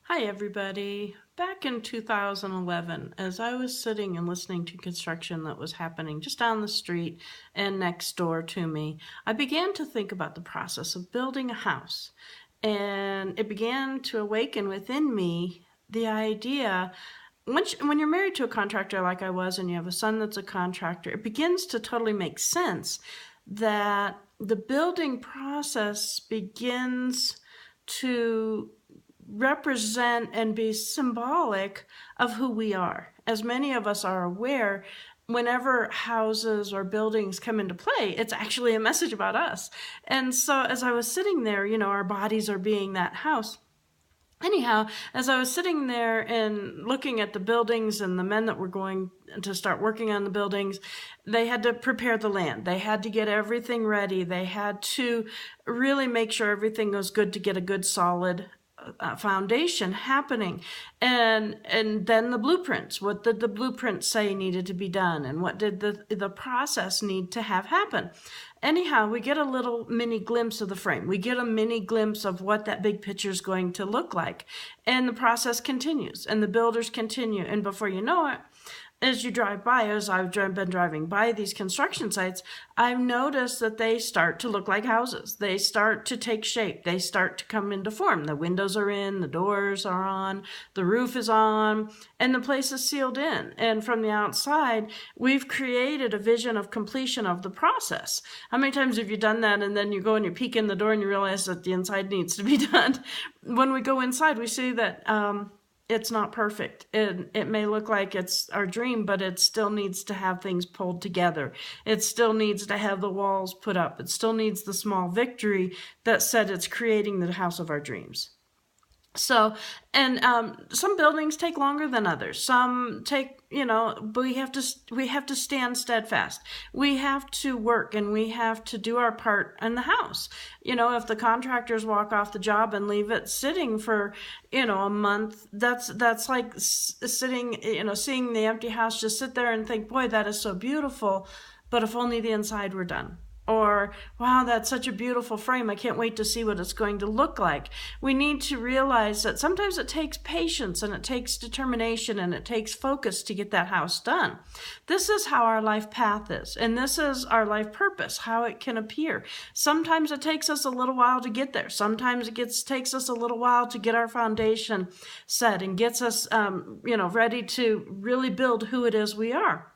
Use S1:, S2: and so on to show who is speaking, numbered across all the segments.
S1: Hi, everybody. Back in 2011, as I was sitting and listening to construction that was happening just down the street and next door to me, I began to think about the process of building a house. And it began to awaken within me the idea when you're married to a contractor like I was and you have a son that's a contractor, it begins to totally make sense that the building process begins to represent and be symbolic of who we are. As many of us are aware, whenever houses or buildings come into play, it's actually a message about us. And so as I was sitting there, our bodies are being that house. Anyhow, as I was sitting there and looking at the buildings and the men that were going to start working on the buildings, they had to prepare the land. They had to get everything ready. They had to really make sure everything was good to get a good solid foundation happening. And then the blueprints. What did the blueprint say needed to be done? And what did the process need to have happen? Anyhow, we get a little mini glimpse of the frame. We get a mini glimpse of what that big picture is going to look like. And the process continues, and the builders continue. And before you know it, as you drive by, as I've been driving by these construction sites, I've noticed that they start to look like houses. They start to take shape. They start to come into form. The windows are in, the doors are on, the roof is on, and the place is sealed in. And from the outside, we've created a vision of completion of the process. How many times have you done that and then you go and you peek in the door and you realize that the inside needs to be done? When we go inside, we see that it's not perfect. It may look like it's our dream, but it still needs to have things pulled together. It still needs to have the walls put up. It still needs the small victory that said it's creating the house of our dreams. So, and some buildings take longer than others. Some take, but we have to stand steadfast. We have to work and we have to do our part in the house. If the contractors walk off the job and leave it sitting for, a month, that's like sitting, seeing the empty house just sit there and think, boy, that is so beautiful. But if only the inside were done. Or, wow, that's such a beautiful frame. I can't wait to see what it's going to look like. We need to realize that sometimes it takes patience and it takes determination and it takes focus to get that house done. This is how our life path is, and this is our life purpose, how it can appear. Sometimes it takes us a little while to get there. Sometimes it takes us a little while to get our foundation set and gets us, ready to really build who it is we are.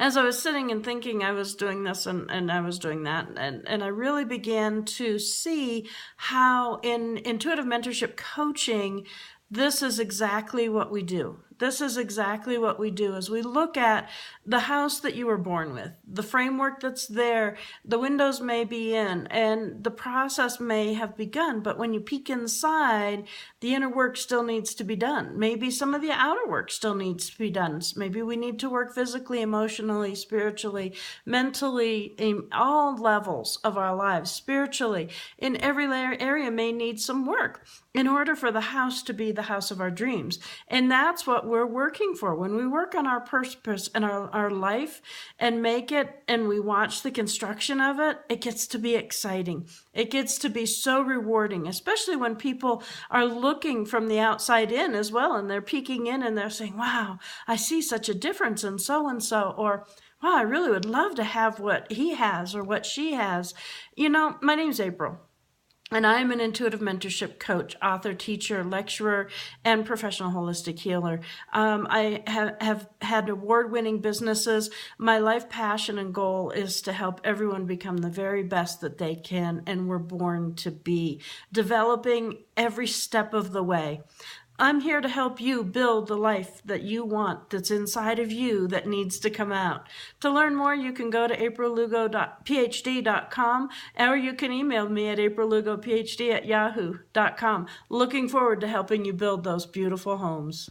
S1: As I was sitting and thinking, I was doing this and I was doing that, and I really began to see how in intuitive mentorship coaching, this is exactly what we do. This is exactly what we do as we look at the house that you were born with, the framework that's there, the windows may be in, and the process may have begun, but when you peek inside, the inner work still needs to be done. Maybe some of the outer work still needs to be done. Maybe we need to work physically, emotionally, spiritually, mentally, in all levels of our lives, spiritually, in every area may need some work in order for the house to be the house of our dreams. And that's what we're working for. When we work on our purpose and our life and make it, and we watch the construction of it, it gets to be exciting. It gets to be so rewarding, especially when people are looking from the outside in as well, and they're peeking in and they're saying, wow, I see such a difference in so-and-so, or wow, I really would love to have what he has or what she has. My name's April. And I'm an intuitive mentorship coach, author, teacher, lecturer, and professional holistic healer. I have had award-winning businesses. My life passion and goal is to help everyone become the very best that they can and were born to be, developing every step of the way. I'm here to help you build the life that you want, that's inside of you, that needs to come out. To learn more, you can go to aprillugo.phd.com, or you can email me at aprillugophd@yahoo.com. Looking forward to helping you build those beautiful homes.